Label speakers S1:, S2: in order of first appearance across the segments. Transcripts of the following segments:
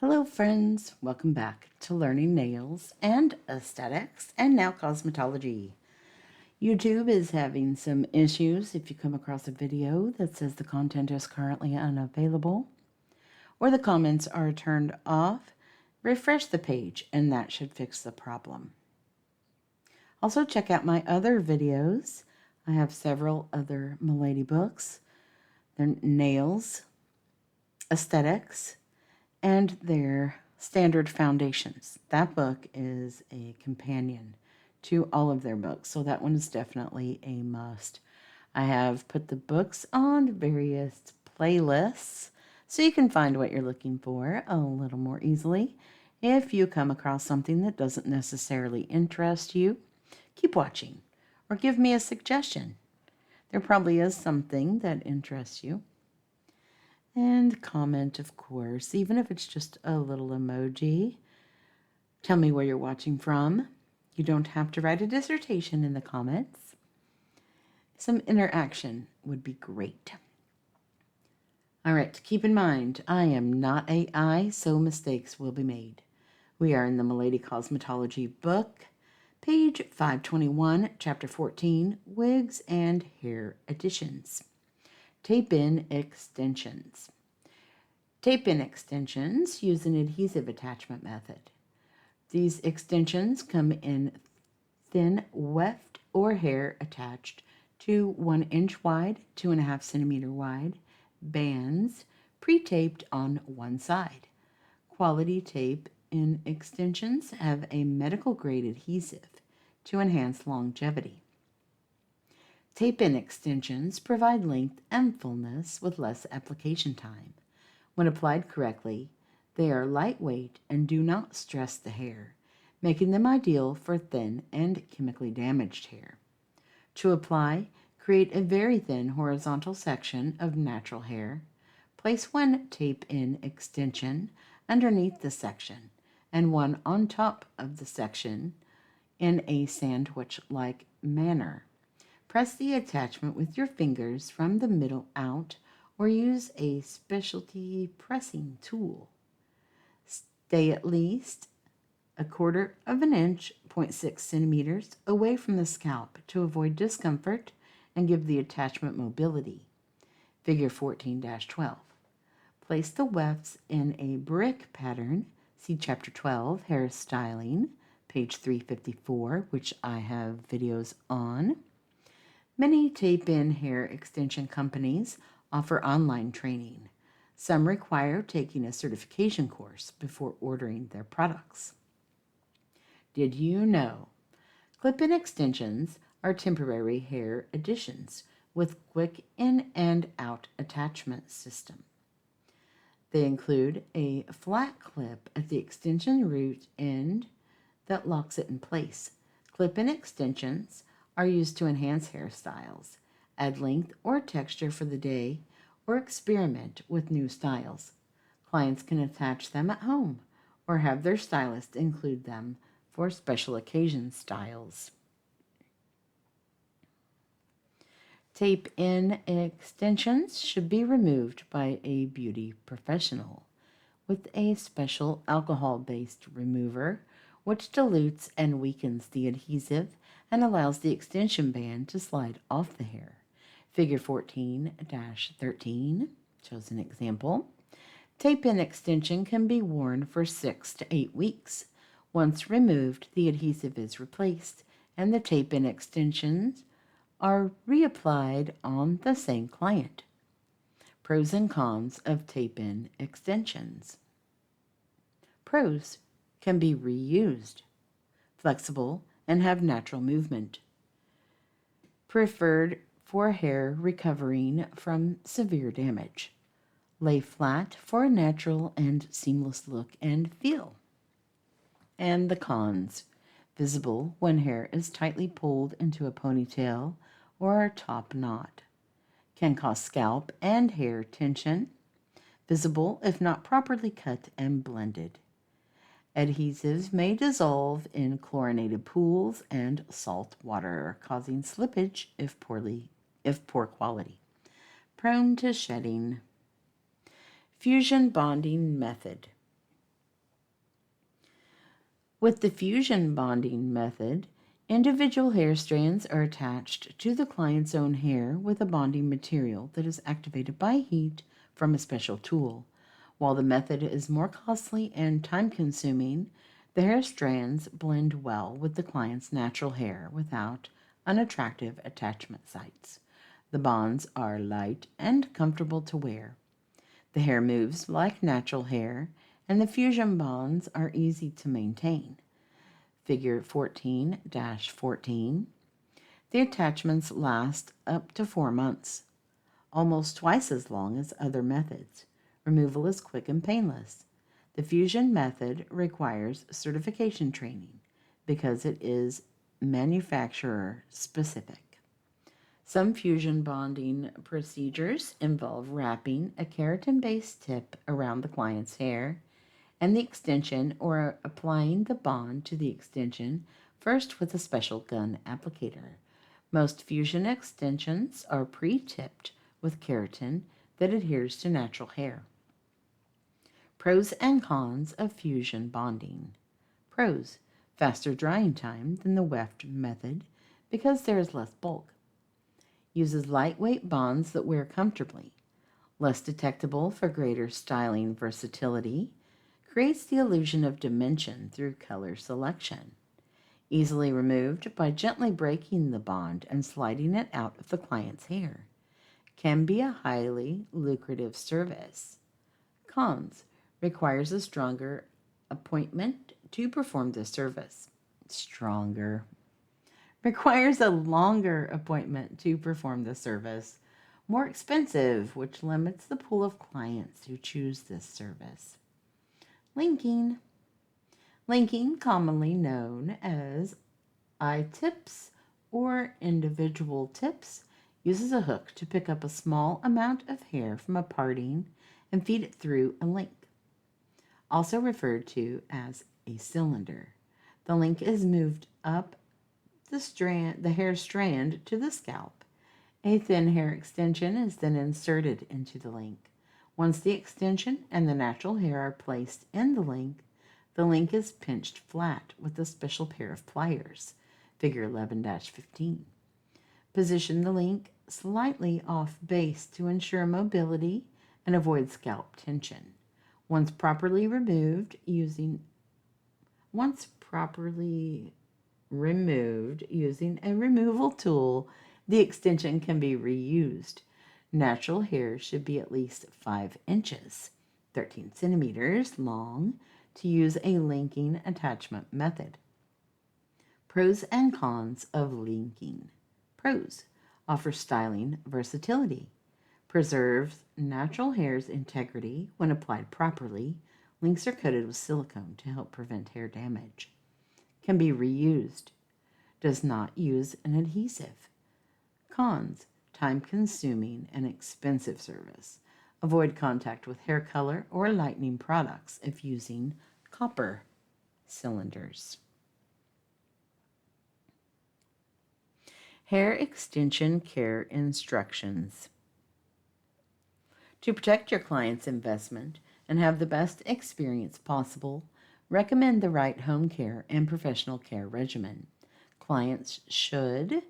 S1: Hello friends, welcome back to Learning Nails and Aesthetics and now Cosmetology. YouTube is having some issues if you come across a video that says the content is currently unavailable or the comments are turned off. Refresh the page and that should fix the problem. Also check out my other videos. I have several other Milady books. They're nails, aesthetics, and their standard foundations. That book is a companion to all of their books, so that one is definitely a must. I have put the books on various playlists so you can find what you're looking for a little more easily. If you come across something that doesn't necessarily interest you, keep watching or give me a suggestion. There probably is something that interests you. And comment, of course, even if it's just a little emoji. Tell me where you're watching from. You don't have to write a dissertation in the comments. Some interaction would be great. All right, keep in mind, I am not AI, so mistakes will be made. We are in the Milady Cosmetology book, page 521, chapter 14, Wigs and Hair Additions. Tape-in extensions. Tape-in extensions use an adhesive attachment method. These extensions come in thin weft or hair attached to 1 inch wide, 2.5 centimeter wide bands pre-taped on one side. Quality tape-in extensions have a medical grade adhesive to enhance longevity. Tape-in extensions provide length and fullness with less application time. When applied correctly, they are lightweight and do not stress the hair, making them ideal for thin and chemically damaged hair. To apply, create a very thin horizontal section of natural hair. Place one tape-in extension underneath the section and one on top of the section in a sandwich-like manner. Press the attachment with your fingers from the middle out or use a specialty pressing tool. Stay at least 1/4 inch, 0.6 centimeters, away from the scalp to avoid discomfort and give the attachment mobility. Figure 14-12. Place the wefts in a brick pattern. See Chapter 12, Hair Styling, page 354, which I have videos on. Many tape-in hair extension companies offer online training. Some require taking a certification course before ordering their products. Did you know? Clip-in extensions are temporary hair additions with quick in and out attachment system. They include a flat clip at the extension root end that locks it in place. Clip-in extensions are used to enhance hairstyles, add length or texture for the day, or experiment with new styles. Clients can attach them at home or have their stylist include them for special occasion styles. Tape-in extensions should be removed by a beauty professional with a special alcohol-based remover which dilutes and weakens the adhesive and allows the extension band to slide off the hair. Figure 14-13 shows an example. Tape-in extension can be worn for 6 to 8 weeks. Once removed, the adhesive is replaced and the tape-in extensions are reapplied on the same client. Pros and cons of tape-in extensions. Pros: can be reused, flexible, and have natural movement. Preferred for hair recovering from severe damage. Lay flat for a natural and seamless look and feel. And the cons: visible when hair is tightly pulled into a ponytail or a top knot. Can cause scalp and hair tension. Visible if not properly cut and blended. Adhesives may dissolve in chlorinated pools and salt water, causing slippage if poor quality. Prone to shedding. Fusion bonding method. With the fusion bonding method, individual hair strands are attached to the client's own hair with a bonding material that is activated by heat from a special tool. While the method is more costly and time-consuming, the hair strands blend well with the client's natural hair without unattractive attachment sites. The bonds are light and comfortable to wear. The hair moves like natural hair, and the fusion bonds are easy to maintain. Figure 14-14. The attachments last up to 4 months, almost twice as long as other methods. Removal is quick and painless. The fusion method requires certification training because it is manufacturer specific. Some fusion bonding procedures involve wrapping a keratin-based tip around the client's hair and the extension, or applying the bond to the extension first with a special gun applicator. Most fusion extensions are pre-tipped with keratin that adheres to natural hair. Pros and cons of fusion bonding. Pros: faster drying time than the weft method because there is less bulk. Uses lightweight bonds that wear comfortably. Less detectable for greater styling versatility. Creates the illusion of dimension through color selection. Easily removed by gently breaking the bond and sliding it out of the client's hair. Can be a highly lucrative service. Cons: requires a stronger appointment to perform the service. Stronger. Requires a longer appointment to perform the service. More expensive, which limits the pool of clients who choose this service. Linking. Linking, commonly known as eye tips or individual tips, uses a hook to pick up a small amount of hair from a parting and feed it through a link, also referred to as a cylinder. The link is moved up the hair strand to the scalp. A thin hair extension is then inserted into the link. Once the extension and the natural hair are placed in the link is pinched flat with a special pair of pliers, figure 11-15. Position the link slightly off base to ensure mobility and avoid scalp tension. Once properly removed using a removal tool, the extension can be reused. Natural hair should be at least 5 inches, 13 centimeters long, to use a linking attachment method. Pros and cons of linking. Pros: offer styling versatility. Preserves natural hair's integrity when applied properly. Links are coated with silicone to help prevent hair damage. Can be reused. Does not use an adhesive. Cons: time-consuming and expensive service. Avoid contact with hair color or lightening products if using copper cylinders. Hair extension care instructions. To protect your client's investment and have the best experience possible, recommend the right home care and professional care regimen. Clients should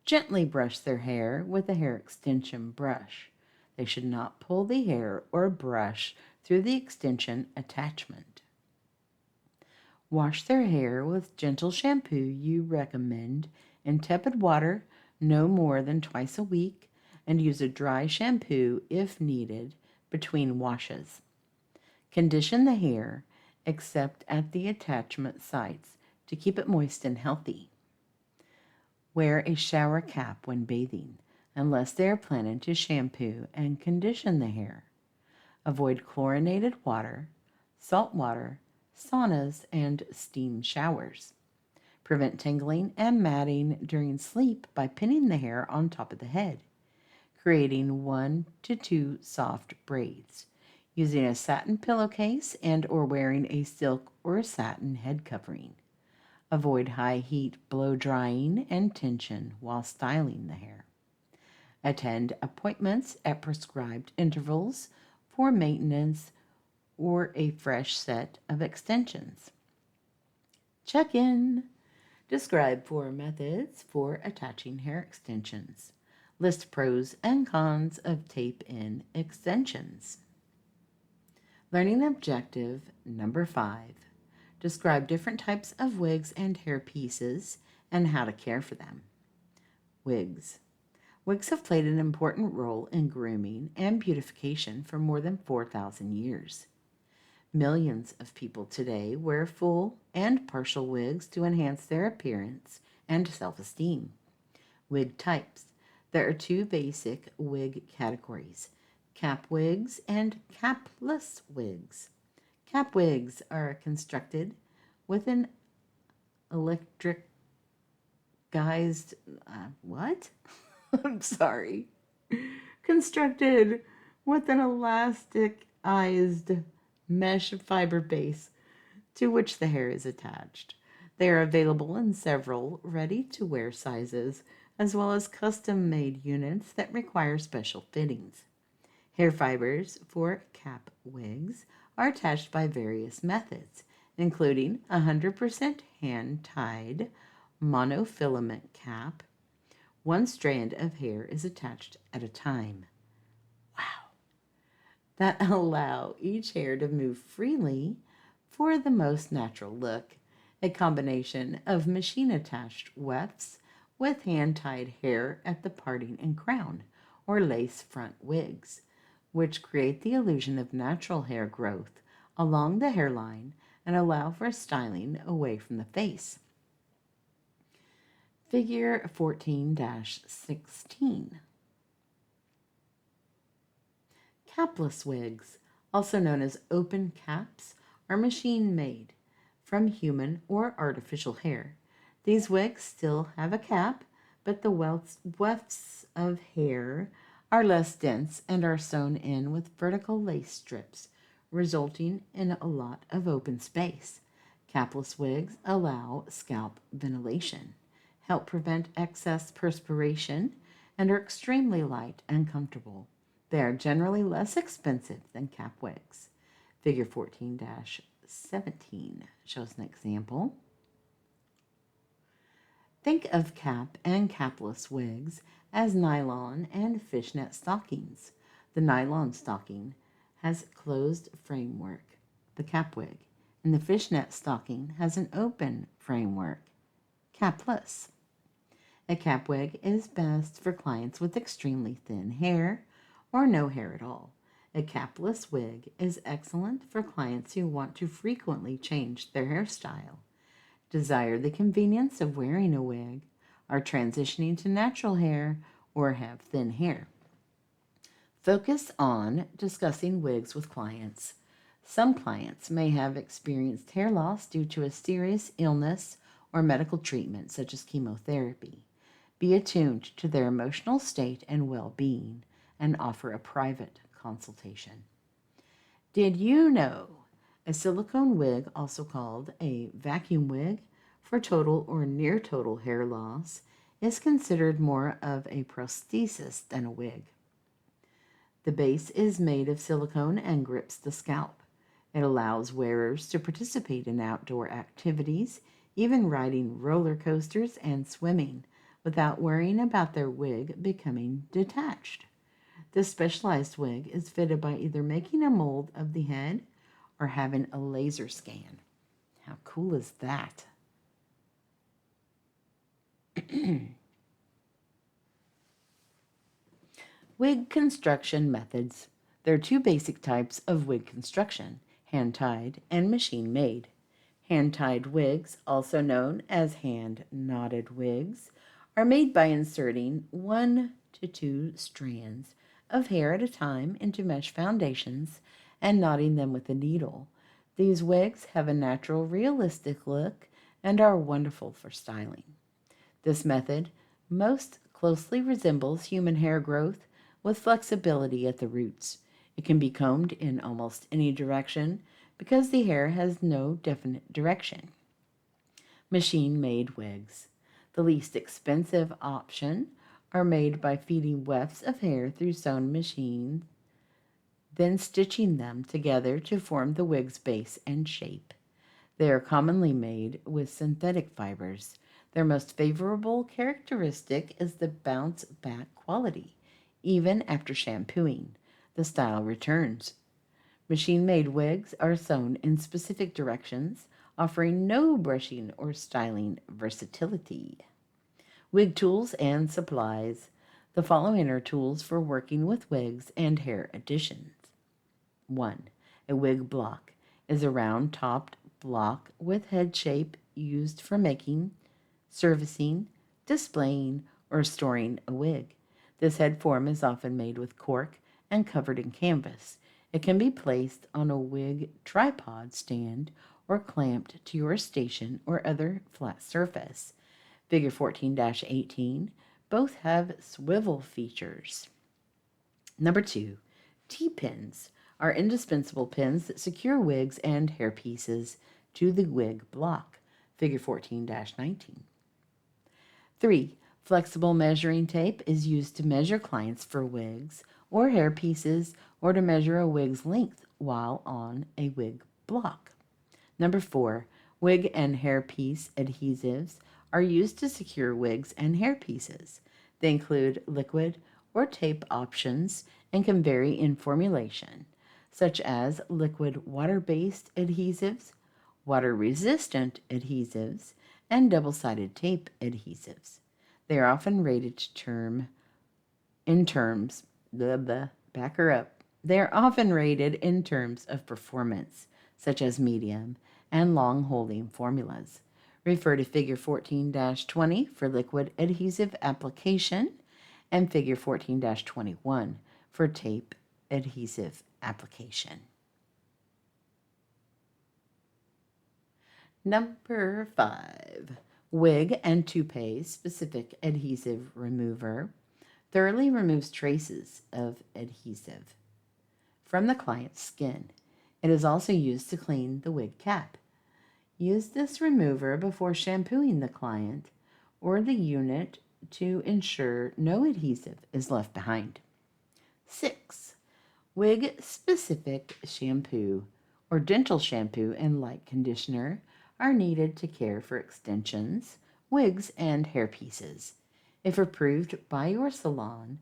S1: gently brush their hair with a hair extension brush. They should not pull the hair or brush through the extension attachment. Wash their hair with gentle shampoo you recommend in tepid water no more than twice a week, and use a dry shampoo if needed between washes. Condition the hair, except at the attachment sites, to keep it moist and healthy. Wear a shower cap when bathing, unless they are planning to shampoo and condition the hair. Avoid chlorinated water, salt water, saunas, and steam showers. Prevent tangling and matting during sleep by pinning the hair on top of the head, creating 1 to 2 soft braids, using a satin pillowcase and or wearing a silk or satin head covering. Avoid high heat blow drying and tension while styling the hair. Attend appointments at prescribed intervals for maintenance or a fresh set of extensions. Check in. Describe 4 methods for attaching hair extensions. List pros and cons of tape-in extensions. Learning objective number 5. Describe different types of wigs and hair pieces and how to care for them. Wigs. Wigs have played an important role in grooming and beautification for more than 4,000 years. Millions of people today wear full and partial wigs to enhance their appearance and self-esteem. Wig types. There are 2 basic wig categories: cap wigs and capless wigs. Cap wigs are constructed with an electric guised, what? I'm sorry. Constructed with an elasticized mesh fiber base to which the hair is attached. They are available in several ready-to-wear sizes, as well as custom-made units that require special fittings. Hair fibers for cap wigs are attached by various methods, including 100% hand-tied monofilament cap. One strand of hair is attached at a time. Wow. That allow each hair to move freely for the most natural look. A combination of machine-attached wefts with hand-tied hair at the parting and crown, or lace front wigs, which create the illusion of natural hair growth along the hairline and allow for styling away from the face. Figure 14-16. Capless wigs, also known as open caps, are machine-made from human or artificial hair. These wigs still have a cap, but the wefts of hair are less dense and are sewn in with vertical lace strips, resulting in a lot of open space. Capless wigs allow scalp ventilation, help prevent excess perspiration, and are extremely light and comfortable. They are generally less expensive than cap wigs. Figure 14-17 shows an example. Think of cap and capless wigs as nylon and fishnet stockings. The nylon stocking has closed framework, the cap wig, and the fishnet stocking has an open framework, capless. A cap wig is best for clients with extremely thin hair or no hair at all. A capless wig is excellent for clients who want to frequently change their hairstyle, desire the convenience of wearing a wig, are transitioning to natural hair, or have thin hair. Focus on discussing wigs with clients. Some clients may have experienced hair loss due to a serious illness or medical treatment, such as chemotherapy. Be attuned to their emotional state and well-being and offer a private consultation. Did you know a silicone wig, also called a vacuum wig, for total or near total hair loss, is considered more of a prosthesis than a wig? The base is made of silicone and grips the scalp. It allows wearers to participate in outdoor activities, even riding roller coasters and swimming, without worrying about their wig becoming detached. This specialized wig is fitted by either making a mold of the head or having a laser scan. How cool is that? Wig construction methods. There are 2 basic types of wig construction: hand-tied and machine-made. Hand-tied wigs, also known as hand-knotted wigs, are made by inserting 1 to 2 strands of hair at a time into mesh foundations and knotting them with a needle. These wigs have a natural, realistic look and are wonderful for styling. This method most closely resembles human hair growth with flexibility at the roots. It can be combed in almost any direction because the hair has no definite direction. Machine-made wigs. The least expensive option are made by feeding wefts of hair through sewn machines, then stitching them together to form the wig's base and shape. They are commonly made with synthetic fibers. Their most favorable characteristic is the bounce back quality. Even after shampooing, the style returns. Machine made wigs are sewn in specific directions, offering no brushing or styling versatility. Wig tools and supplies. The following are tools for working with wigs and hair additions. 1. A wig block is a round topped block with head shape used for making, servicing, displaying, or storing a wig. This head form is often made with cork and covered in canvas. It can be placed on a wig tripod stand or clamped to your station or other flat surface. Figure 14-18 both have swivel features. Number 2, T-pins are indispensable pins that secure wigs and hair pieces to the wig block. Figure 14-19. 3. Flexible measuring tape is used to measure clients for wigs or hair pieces or to measure a wig's length while on a wig block. Number 4. Wig and hair piece adhesives are used to secure wigs and hair pieces. They include liquid or tape options and can vary in formulation, such as liquid water-based adhesives, water-resistant adhesives, and double-sided tape adhesives. They are often rated in terms, back her up. They are often rated in terms of performance, such as medium and long holding formulas. Refer to Figure 14-20 for liquid adhesive application and Figure 14-21 for tape adhesive application. Number 5. Wig and toupee specific adhesive remover thoroughly removes traces of adhesive from the client's skin. It is also used to clean the wig cap. Use this remover before shampooing the client or the unit to ensure no adhesive is left behind. 6. Wig-specific shampoo or dental shampoo and light conditioner are needed to care for extensions, wigs, and hair pieces. If approved by your salon,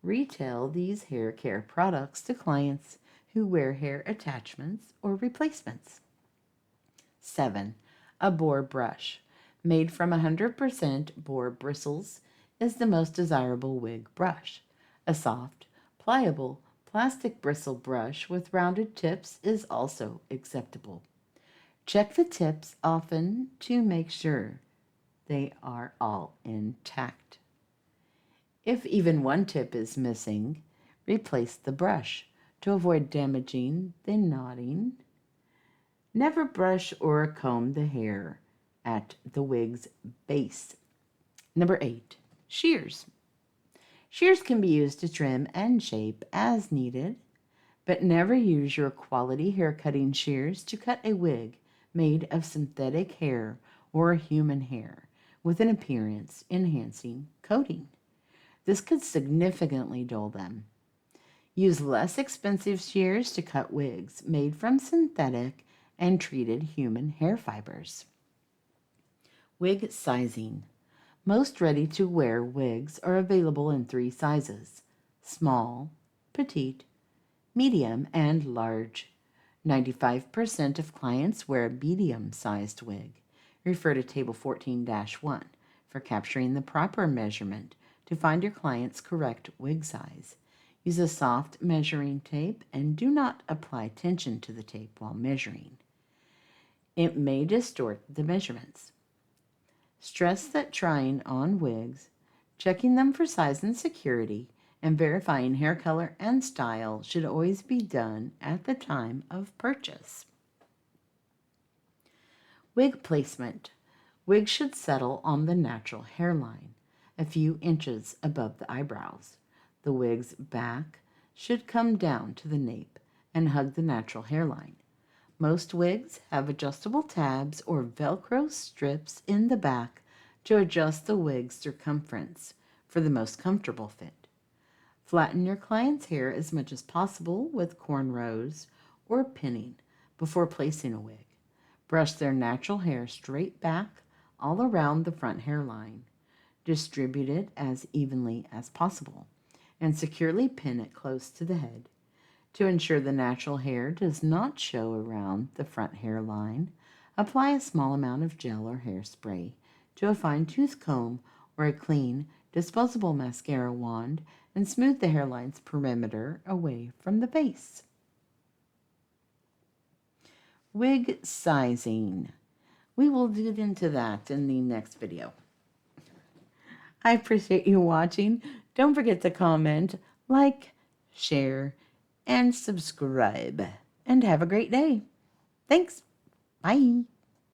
S1: retail these hair care products to clients who wear hair attachments or replacements. 7. A boar brush, made from 100% boar bristles, is the most desirable wig brush. A soft, pliable, plastic bristle brush with rounded tips is also acceptable. Check the tips often to make sure they are all intact. If even one tip is missing, replace the brush to avoid damaging the knotting. Never brush or comb the hair at the wig's base. Number 8, shears. Shears can be used to trim and shape as needed, but never use your quality hair cutting shears to cut a wig made of synthetic hair or human hair with an appearance enhancing coating. This could significantly dull them. Use less expensive shears to cut wigs made from synthetic and treated human hair fibers. Wig sizing. Most ready-to-wear wigs are available in 3 sizes: small, petite, medium, and large. 95% of clients wear a medium-sized wig. Refer to Table 14-1 for capturing the proper measurement to find your client's correct wig size. Use a soft measuring tape and do not apply tension to the tape while measuring. It may distort the measurements. Stress that trying on wigs, checking them for size and security, and verifying hair color and style should always be done at the time of purchase. Wig placement. Wigs should settle on the natural hairline, a few inches above the eyebrows. The wig's back should come down to the nape and hug the natural hairline. Most wigs have adjustable tabs or Velcro strips in the back to adjust the wig's circumference for the most comfortable fit. Flatten your client's hair as much as possible with cornrows or pinning before placing a wig. Brush their natural hair straight back all around the front hairline. Distribute it as evenly as possible and securely pin it close to the head. To ensure the natural hair does not show around the front hairline, apply a small amount of gel or hairspray to a fine-tooth comb or a clean, disposable mascara wand and smooth the hairline's perimeter away from the base. Wig sizing. We will get into that in the next video. I appreciate you watching. Don't forget to comment, like, share, and subscribe. And have a great day. Thanks. Bye.